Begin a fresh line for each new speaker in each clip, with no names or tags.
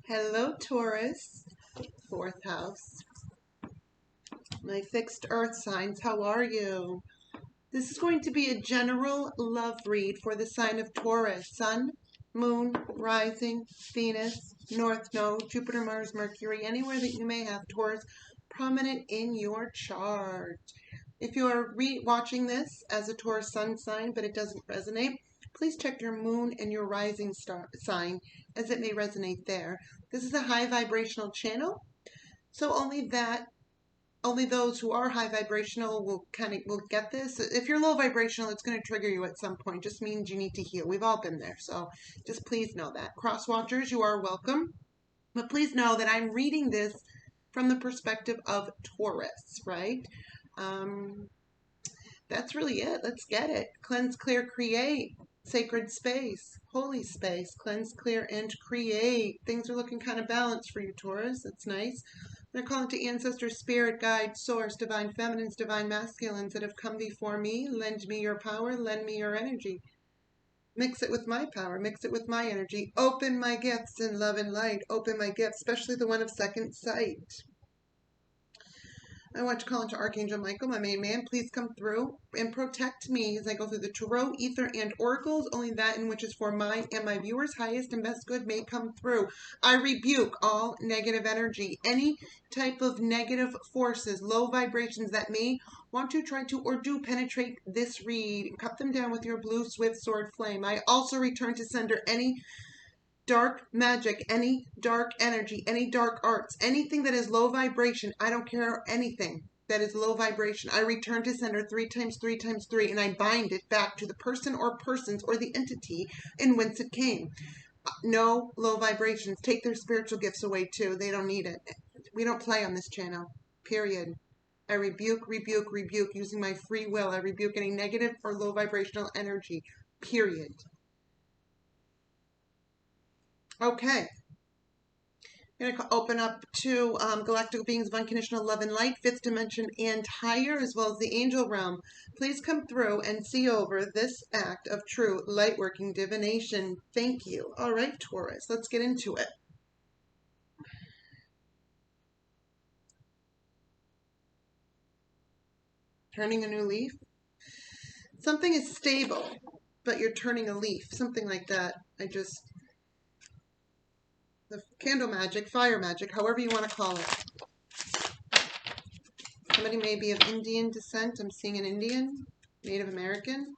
Hello, Taurus, fourth house. My fixed earth signs, how are you? This is going to be a general love read for the sign of Taurus. Sun, Moon, Rising, Venus, North Node, Jupiter, Mars, Mercury, anywhere that you may have Taurus prominent in your chart. If you are watching this as a Taurus sun sign but it doesn't resonate, please check your moon and your rising star sign as it may resonate there. This is a high vibrational channel, so only those who are high vibrational will get this. If you're low vibrational, it's going to trigger you at some point. Just means you need to heal. We've all been there, so just please know that. Cross watchers, you are welcome, but please know that I'm reading this from the perspective of Taurus, right? That's really it. Let's get it. Cleanse, clear, create. Sacred space, holy space. Cleanse, clear, and create. Things are looking kind of balanced for you, Taurus. That's nice. I'm going to call it to ancestors, spirit, guide, source, divine feminines, divine masculines that have come before me. Lend me your power. Lend me your energy. Mix it with my power. Mix it with my energy. Open my gifts in love and light. Open my gifts, especially the one of second sight. I want to call into Archangel Michael, my main man. Please come through and protect me as I go through the tarot, ether, and oracles. Only that in which is for mine and my viewers' highest and best good may come through. I rebuke all negative energy, any type of negative forces, low vibrations that may want to try to or do penetrate this read. Cut them down with your blue swift sword flame. I also return to sender any dark magic, any dark energy, any dark arts, anything that is low vibration. I don't care anything that is low vibration. I return to sender 3 times 3 times 3, and I bind it back to the person or persons or the entity in whence it came. No low vibrations. Take their spiritual gifts away too. They don't need it. We don't play on this channel. Period. I rebuke, rebuke, rebuke using my free will. I rebuke any negative or low vibrational energy. Period. Okay. I'm going to open up to galactic beings of unconditional love and light, fifth dimension and higher, as well as the angel realm. Please come through and see over this act of true light working divination. Thank you. All right, Taurus, let's get into it. Turning a new leaf. Something is stable, but you're turning a leaf. Something like that. The candle magic, fire magic, however you want to call it. Somebody may be of Indian descent. I'm seeing an Indian, Native American.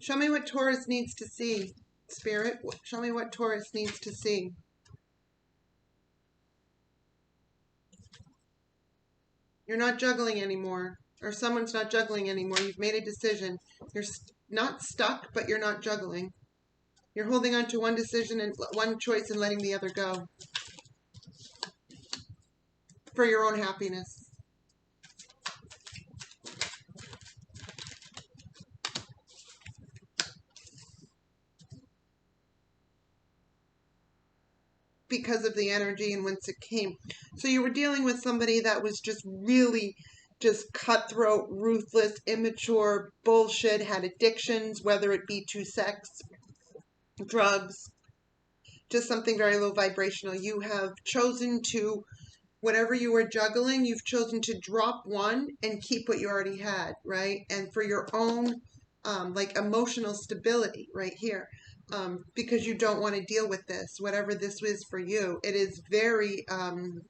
Show me what Taurus needs to see, Spirit. Show me what Taurus needs to see. You're not juggling anymore, or someone's not juggling anymore. You've made a decision. You're not stuck, but you're not juggling. You're holding on to one decision and one choice and letting the other go for your own happiness. Because of the energy and whence it came. So you were dealing with somebody that was just really just cutthroat, ruthless, immature, bullshit, had addictions, whether it be to sex, drugs, just something very low vibrational. You have chosen to, whatever you were juggling, you've chosen to drop one and keep what you already had, right? And for your own like emotional stability right here. Because you don't want to deal with this, whatever this is for you. It is very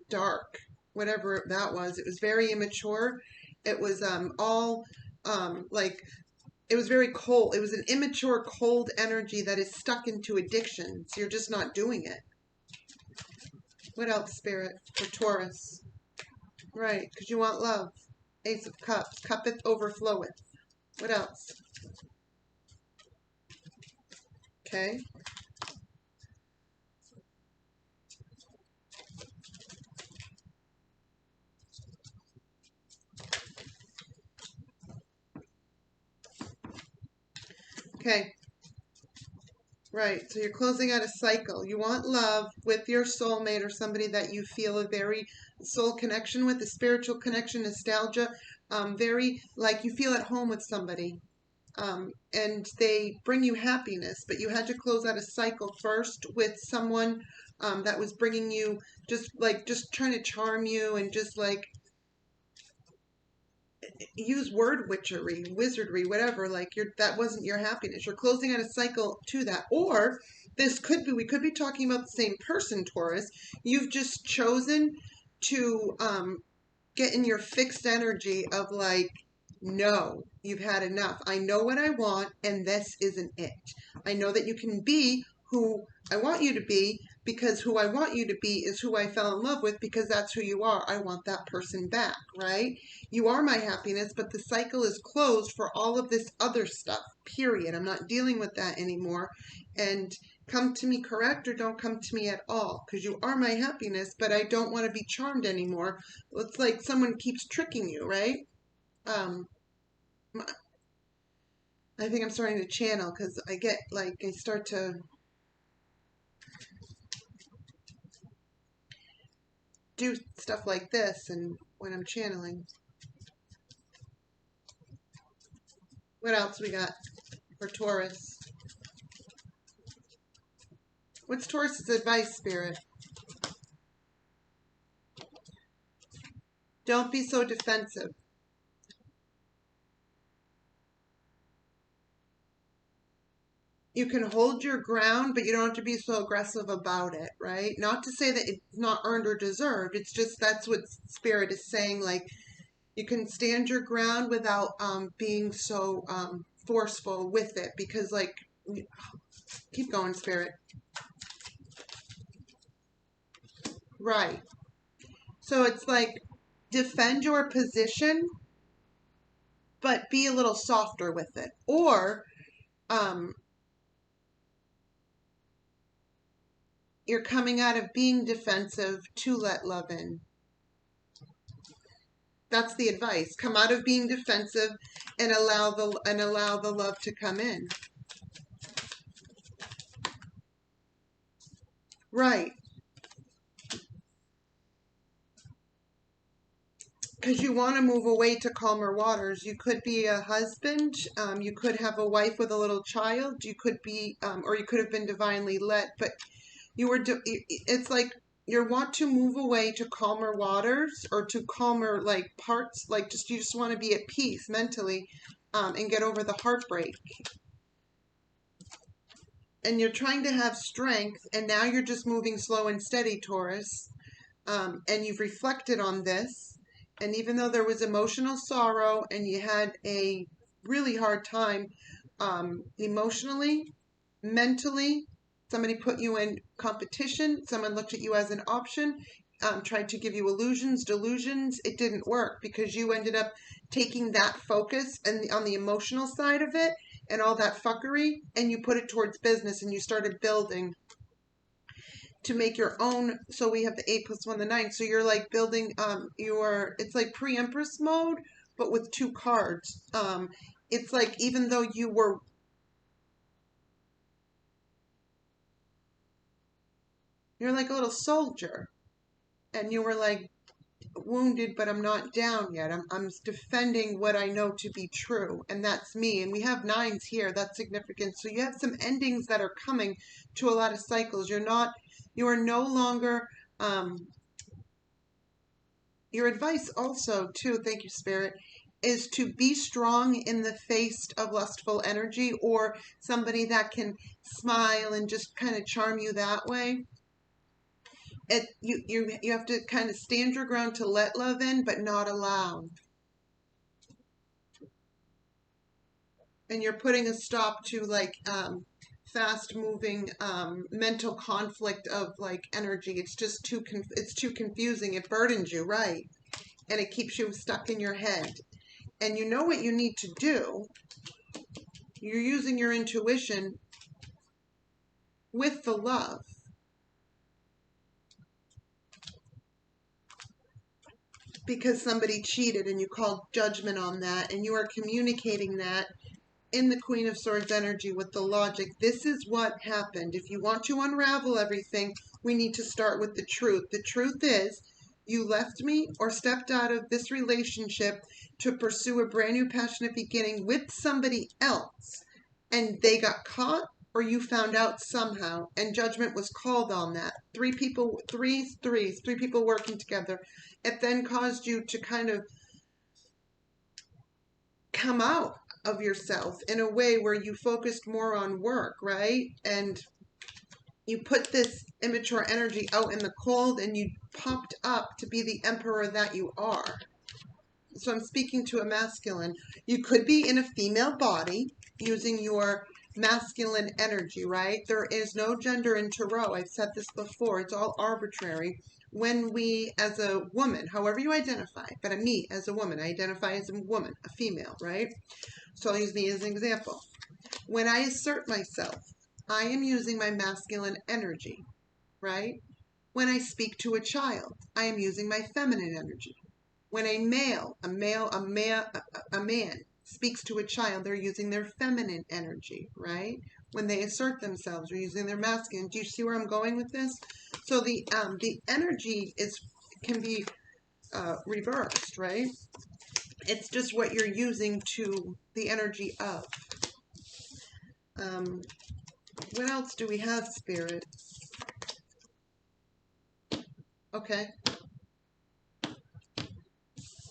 dark, whatever that was. It was very immature. It was it was very cold. It was an immature, cold energy that is stuck into addictions. You're just not doing it. What else, Spirit, for Taurus? Right, because you want love. Ace of Cups. Cuppeth overfloweth. What else? Okay. Okay. Right. So you're closing out a cycle. You want love with your soulmate or somebody that you feel a very soul connection with, a spiritual connection, nostalgia, very like you feel at home with somebody. and they bring you happiness, but you had to close out a cycle first with someone that was bringing you just trying to charm you and just like use word wizardry, whatever. Like that wasn't your happiness. You're closing out a cycle to that. Or we could be talking about the same person, Taurus. You've just chosen to get in your fixed energy of like, no, you've had enough. I know what I want, and this isn't it. I know that you can be who I want you to be, because who I want you to be is who I fell in love with, because that's who you are. I want that person back, right? You are my happiness, but the cycle is closed for all of this other stuff, period. I'm not dealing with that anymore. And come to me correct or don't come to me at all, because you are my happiness, but I don't want to be charmed anymore. It's like someone keeps tricking you, right? Um, I think I'm starting to channel because I start to do stuff like this, and when I'm channeling. What else we got for Taurus? What's Taurus's advice, Spirit? Don't be so defensive. You can hold your ground, but you don't have to be so aggressive about it, right? Not to say that it's not earned or deserved. It's just that's what Spirit is saying. Like, you can stand your ground without being so forceful with it, because like, keep going, Spirit. Right. So it's like, defend your position, but be a little softer with it. Or you're coming out of being defensive to let love in. That's the advice. Come out of being defensive and allow the love to come in. Right. Because you want to move away to calmer waters. You could be a husband. You could have a wife with a little child. You could be, or you could have been divinely led. But it's like you want to move away to calmer waters, or to calmer like parts. Like you just want to be at peace mentally, and get over the heartbreak. And you're trying to have strength, and now you're just moving slow and steady, Taurus. And you've reflected on this. And even though there was emotional sorrow and you had a really hard time emotionally, mentally, somebody put you in competition, someone looked at you as an option, tried to give you illusions, delusions, it didn't work, because you ended up taking that focus and on the emotional side of it and all that fuckery, and you put it towards business, and you started building to make your own. So we have the 8 + 1, the 9. So you're like building it's like pre-empress mode, but with 2 cards. It's like, even though you're like a little soldier, and you were like wounded, but I'm not down yet. I'm defending what I know to be true, and that's me. And we have 9s here. That's significant. So you have some endings that are coming to a lot of cycles. You are no longer, your advice also too, thank you, Spirit, is to be strong in the face of lustful energy, or somebody that can smile and just kind of charm you that way. You have to kind of stand your ground to let love in, but not allow. And you're putting a stop to like fast moving mental conflict of like energy. It's just it's too confusing. It burdens you, right? And it keeps you stuck in your head. And you know what you need to do. You're using your intuition with the love. Because somebody cheated and you called judgment on that, and you are communicating that in the Queen of Swords energy with the logic. This is what happened. If you want to unravel everything, we need to start with the truth. The truth is, You left me or stepped out of this relationship to pursue a brand new passionate beginning with somebody else, and they got caught, or you found out somehow and judgment was called on that. Three people, three people working together. It then caused you to kind of come out of yourself in a way where you focused more on work, right? And you put this immature energy out in the cold and you popped up to be the emperor that you are. So I'm speaking to a masculine. You could be in a female body using your masculine energy, right? There is no gender in tarot. I've said this before. It's all arbitrary. When we, as a woman, however you identify, but me as a woman, I identify as a woman, a female, right? So I'll use me as an example. When I assert myself, I am using my masculine energy, right? When I speak to a child, I am using my feminine energy. When a man speaks to a child, they're using their feminine energy, right? When they assert themselves, they're using their masculine. Do you see where I'm going with this? So the energy can be reversed, right? It's just what you're using to the energy of. What else do we have, Spirit? Okay.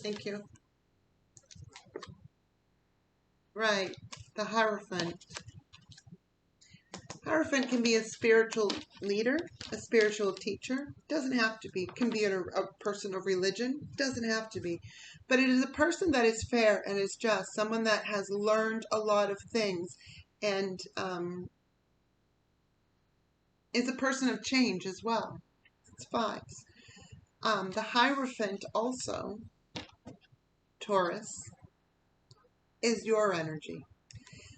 Thank you. Right. The Hierophant. Hierophant can be a spiritual leader, a spiritual teacher. Doesn't have to be. Can be a person of religion. Doesn't have to be. But it is a person that is fair and is just. Someone that has learned a lot of things and is a person of change as well. It's fives. The Hierophant also, Taurus, is your energy.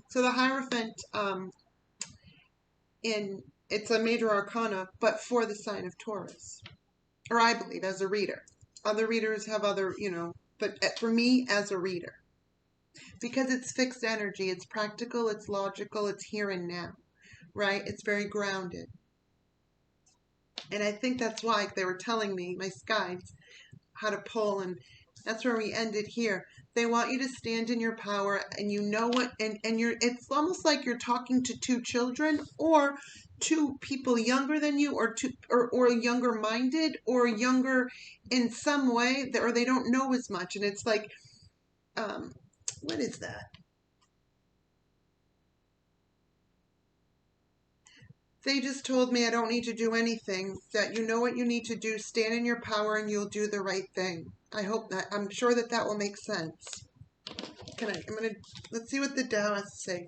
So the Hierophant, it's a major arcana, but for the sign of Taurus. Or I believe, as a reader. Other readers have other, but for me, as a reader. Because it's fixed energy, it's practical, it's logical, it's here and now, right? It's very grounded. And I think that's why they were telling me, my guides, how to pull, and that's where we ended here. They want you to stand in your power, and you know what, and it's almost like you're talking to two children, or two people younger than you, or younger minded, or younger in some way, or they don't know as much. And it's like, what is that? They just told me I don't need to do anything, that you know what you need to do, stand in your power, and you'll do the right thing. I hope that, I'm sure that will make sense. Let's see what the Tao has to say.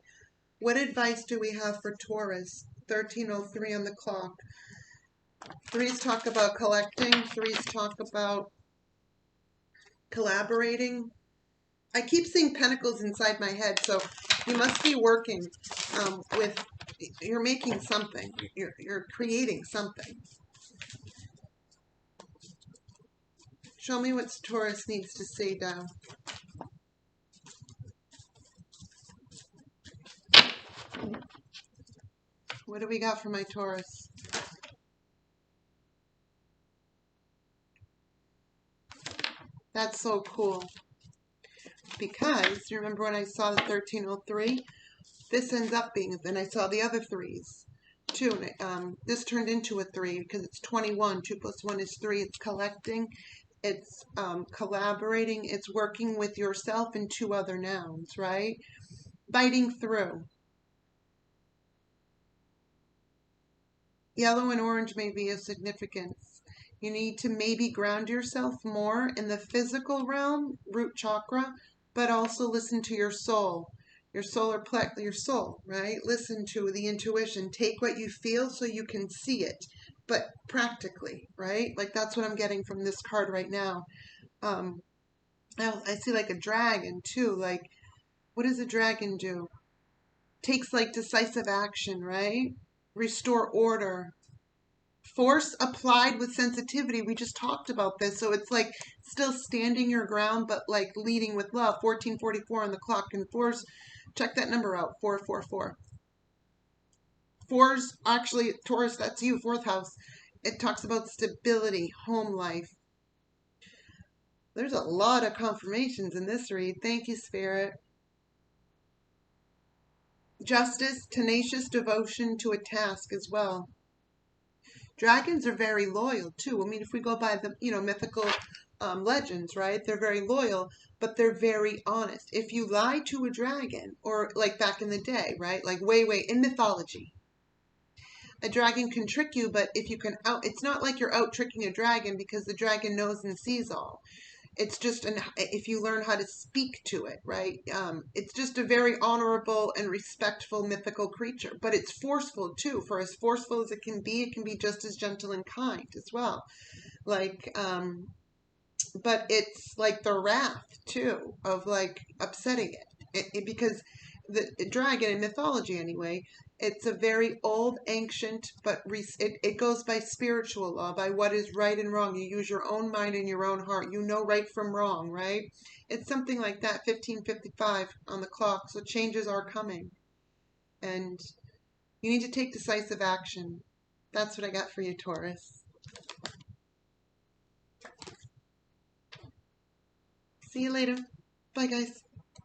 What advice do we have for Taurus? 1303 on the clock. Threes talk about collecting. Threes talk about collaborating. I keep seeing pentacles inside my head, so you must be working with, you're making something. You're creating something. Show me what Taurus needs to say, Tao. What do we got for my Taurus? That's so cool. Because, you remember when I saw the 1303? This ends up being, and I saw the other threes too. This turned into a 3 because it's 21. 2 plus 1 is 3. It's collecting. It's collaborating. It's working with yourself and 2 other nouns, right? Biting through. Yellow and orange may be of significance. You need to maybe ground yourself more in the physical realm, root chakra, but also listen to your soul. Your solar plex, your soul, right? Listen to the intuition. Take what you feel so you can see it, but practically, right? Like that's what I'm getting from this card right now. I see like a dragon too. Like, what does a dragon do? Takes like decisive action, right? Restore order. Force applied with sensitivity. We just talked about this. So it's like still standing your ground, but like leading with love. 1444 on the clock. And force, check that number out. 444. Fours, actually, Taurus, that's you, 4th house. It talks about stability, home life, There's a lot of confirmations in this read. Thank you, Spirit. Justice, tenacious devotion to a task as well. Dragons are very loyal too. I mean, if we go by the, mythical legends, right? They're very loyal, but they're very honest. If you lie to a dragon, or like back in the day, right? Like way in mythology, a dragon can trick you, but if you can it's not like you're out tricking a dragon because the dragon knows and sees all. It's just if you learn how to speak to it, right? It's just a very honorable and respectful mythical creature, but it's forceful too. For as forceful as it can be just as gentle and kind as well. Like, but it's like the wrath too of like upsetting because the dragon in mythology anyway, it's a very old, ancient, but it goes by spiritual law, by what is right and wrong. You use your own mind and your own heart. You know right from wrong, right? It's something like that, 1555 on the clock. So changes are coming. And you need to take decisive action. That's what I got for you, Taurus. See you later. Bye, guys.